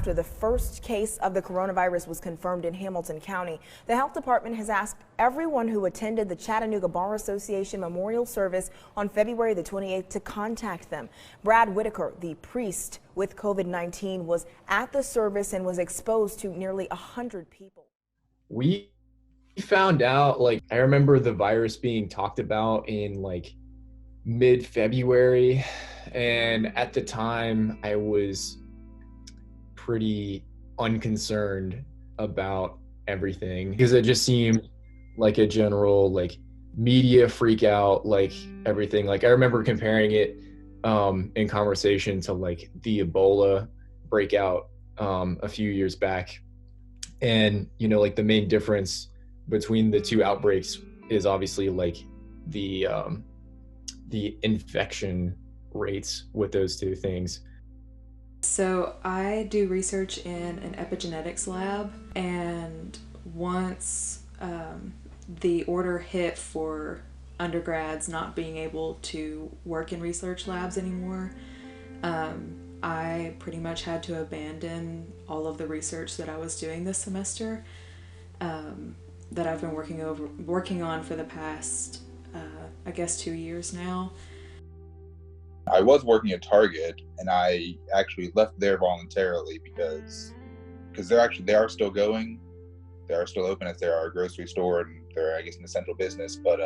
after the first case of the coronavirus was confirmed in Hamilton County. The health department has asked everyone who attended the Chattanooga Bar Association memorial service on February the 28th to contact them. Brad Whitaker, the priest with COVID-19, was at the service and was exposed to nearly 100 people. We found out, I remember the virus being talked about in mid-February, and at the time I was pretty unconcerned about everything because it just seemed like a general media freak out, everything. I remember comparing it in conversation to the Ebola breakout a few years back. And the main difference between the two outbreaks is obviously the infection rates with those two things. So I do research in an epigenetics lab, and once the order hit for undergrads not being able to work in research labs anymore, I pretty much had to abandon all of the research that I was doing this semester, that I've been working on for the past, I guess 2 years now. I was working at Target, and I actually left there voluntarily because they are still going. They are still open as they are a grocery store, and they're, I guess, an essential business. But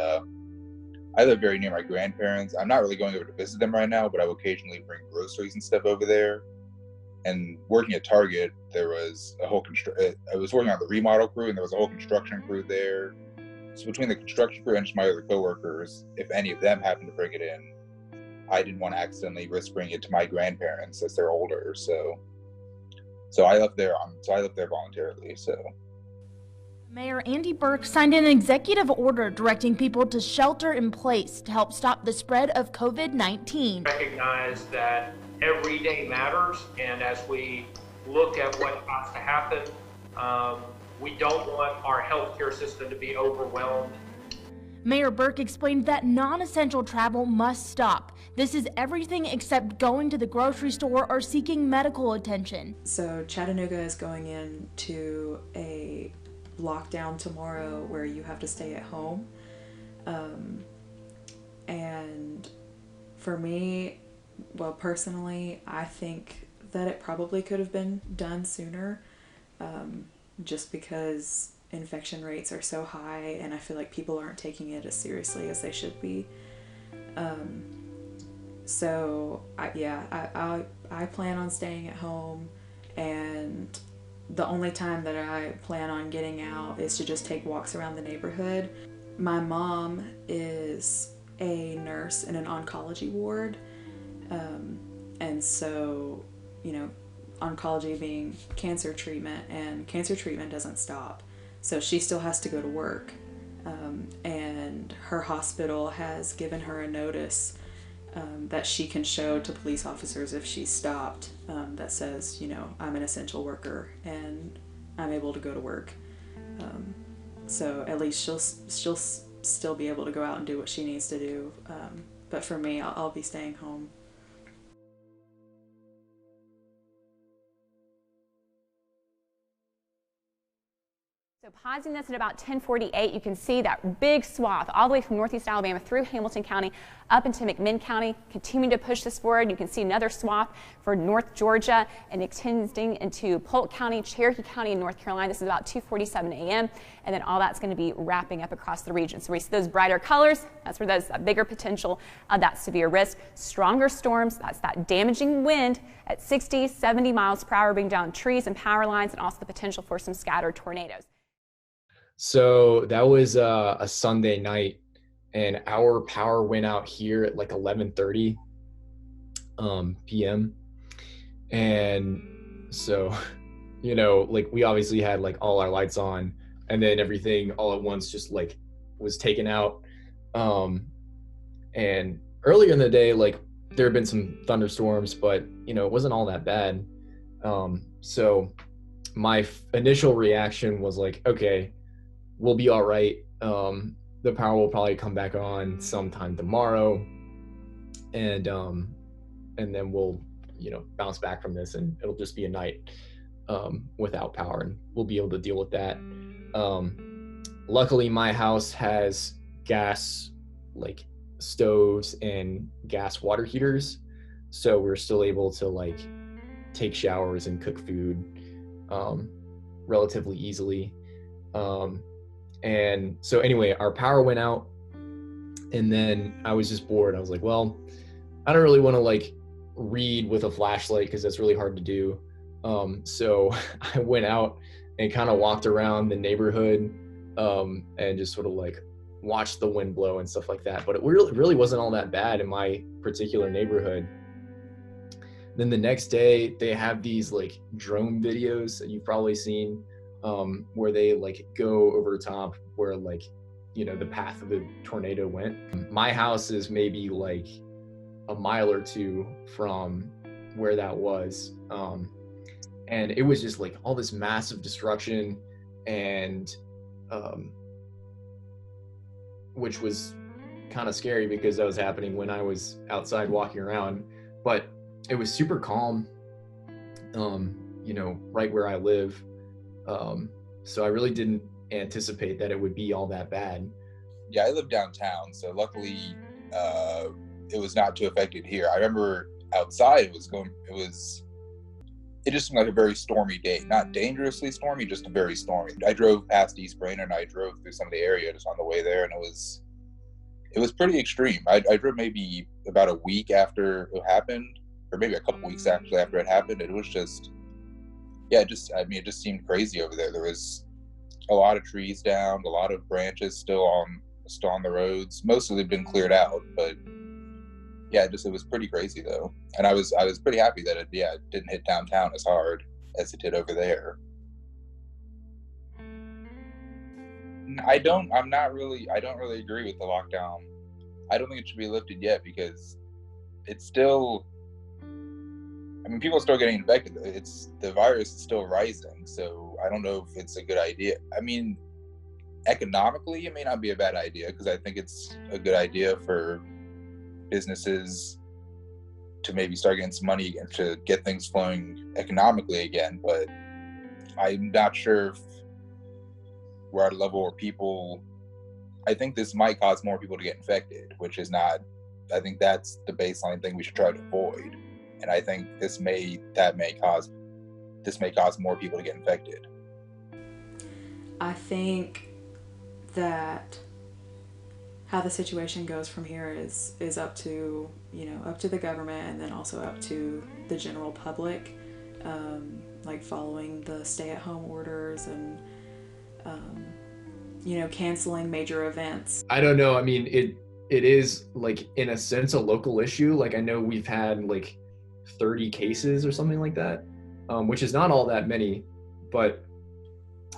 I live very near my grandparents. I'm not really going over to visit them right now, but I will occasionally bring groceries and stuff over there. And working at Target, there was a whole I was working on the remodel crew, and there was a whole construction crew there. So between the construction crew and just my other coworkers, if any of them happened to bring it in, I didn't want to accidentally risk bringing it to my grandparents as they're older. So I left there. I left there voluntarily. So. Mayor Andy Burke signed an executive order directing people to shelter in place to help stop the spread of COVID-19. Recognize that every day matters, and as we look at what has to happen, we don't want our healthcare system to be overwhelmed. Mayor Burke explained that non-essential travel must stop. This is everything except going to the grocery store or seeking medical attention. So Chattanooga is going into a lockdown tomorrow where you have to stay at home. And for me, well, personally, I think that it probably could have been done sooner, just because infection rates are so high, and I feel like people aren't taking it as seriously as they should be. So I plan on staying at home, and the only time that I plan on getting out is to just take walks around the neighborhood. My mom is a nurse in an oncology ward, and so, oncology being cancer treatment, and cancer treatment doesn't stop. So she still has to go to work, and her hospital has given her a notice that she can show to police officers if she's stopped, that says, I'm an essential worker and I'm able to go to work. So at least she'll still be able to go out and do what she needs to do. But for me, I'll be staying home. So pausing this at about 10:48, you can see that big swath all the way from northeast Alabama through Hamilton County up into McMinn County, continuing to push this forward. You can see another swath for North Georgia and extending into Polk County, Cherokee County, and North Carolina. This is about 2:47 a.m. and then all that's going to be wrapping up across the region. So we see those brighter colors. That's where there's a bigger potential of that severe risk. Stronger storms, that's that damaging wind at 60, 70 miles per hour, bringing down trees and power lines, and also the potential for some scattered tornadoes. So that was a Sunday night, and our power went out here at 11:30 p.m. And so, we obviously had all our lights on, and then everything all at once just was taken out. And earlier in the day, there had been some thunderstorms, but it wasn't all that bad. So my initial reaction was okay, we'll be all right. The power will probably come back on sometime tomorrow, and then we'll bounce back from this, and it'll just be a night. without power, and we'll be able to deal with that. Luckily, my house has gas, like stoves and gas water heaters, so we're still able to like take showers and cook food relatively easily. And so anyway, our power went out, and then I was just bored. I was like, well, I don't really want to like read with a flashlight because that's really hard to do. So I went out and kind of walked around the neighborhood and just sort of like watched the wind blow and stuff like that. But it really wasn't all that bad in my particular neighborhood. Then the next day they have these like drone videos that you've probably seen, where they like go over top where like, you know, the path of the tornado went. My house is maybe like a mile or two from where that was. And it was just like all this massive destruction, and which was kind of scary because that was happening when I was outside walking around. But it was super calm, you know, right where I live. So I really didn't anticipate that it would be all that bad. Yeah, I live downtown, so luckily it was not too affected here. I remember outside it just seemed like a very stormy day. Not dangerously stormy, just a very stormy. I drove past East Brainerd and I drove through some of the area just on the way there, and it was pretty extreme. I drove maybe about a week after it happened, or maybe a couple weeks actually after it happened. It was just, yeah, it just seemed crazy over there. There was a lot of trees down, a lot of branches still on the roads. Most of them have been cleared out, but yeah, it was pretty crazy though. And I was pretty happy that it didn't hit downtown as hard as it did over there. I don't really agree with the lockdown. I don't think it should be lifted yet because it's still, I mean, people are still getting infected. The virus is still rising, so I don't know if it's a good idea. I mean, economically, it may not be a bad idea because I think it's a good idea for businesses to maybe start getting some money again to get things flowing economically again. But I'm not sure if we're at a level where I think this might cause more people to get infected, which is not, I think that's the baseline thing we should try to avoid. And I think this may cause more people to get infected. I think that how the situation goes from here is up to, up to the government, and then also up to the general public, like following the stay-at-home orders and canceling major events. I don't know. I mean, it is like in a sense a local issue. Like I know we've had like 30 cases or something like that, which is not all that many, but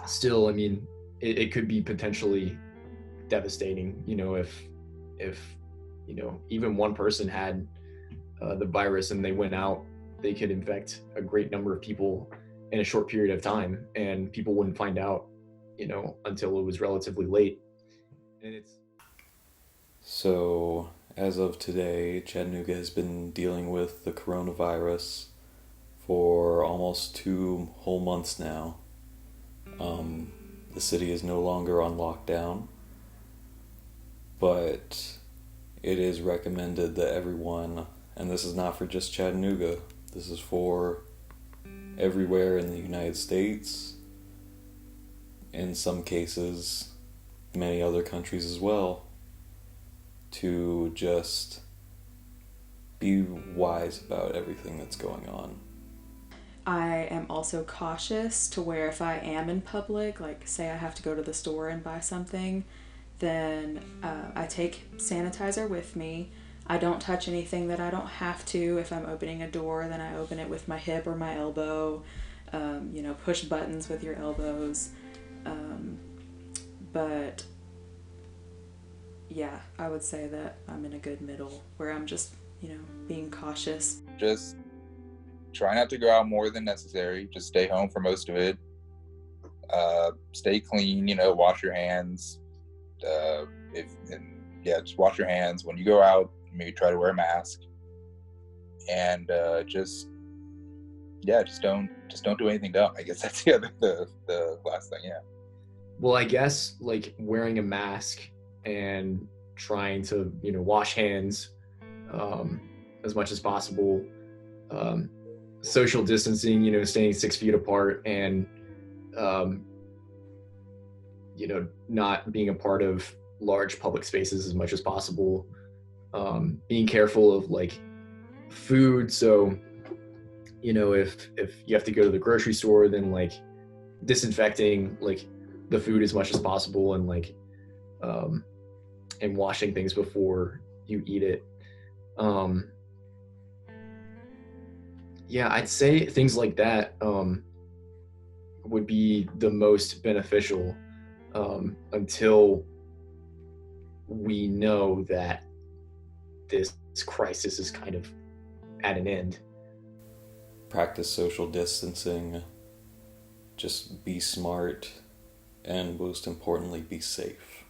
still, I mean, it could be potentially devastating, if even one person had the virus and they went out, they could infect a great number of people in a short period of time, and people wouldn't find out, until it was relatively late. And So, as of today, Chattanooga has been dealing with the coronavirus for almost 2 whole months now. The city is no longer on lockdown, but it is recommended that everyone, and this is not for just Chattanooga, this is for everywhere in the United States, in some cases, many other countries as well, to just be wise about everything that's going on. I am also cautious to where if I am in public, like say I have to go to the store and buy something, then I take sanitizer with me. I don't touch anything that I don't have to. If I'm opening a door, then I open it with my hip or my elbow. Push buttons with your elbows. But yeah, I would say that I'm in a good middle where I'm just, being cautious. Just try not to go out more than necessary. Just stay home for most of it. Stay clean, wash your hands. Just wash your hands. When you go out, maybe try to wear a mask. And just yeah, just don't do anything dumb. I guess that's the last thing. Yeah. Well, I guess like wearing a mask and trying to, wash hands as much as possible, social distancing, staying 6 feet apart, and not being a part of large public spaces as much as possible. Being careful of like food. So, if you have to go to the grocery store, then like disinfecting like the food as much as possible, and like and washing things before you eat it. Yeah, I'd say things like that would be the most beneficial until we know that this crisis is kind of at an end. Practice social distancing, just be smart, and most importantly, be safe.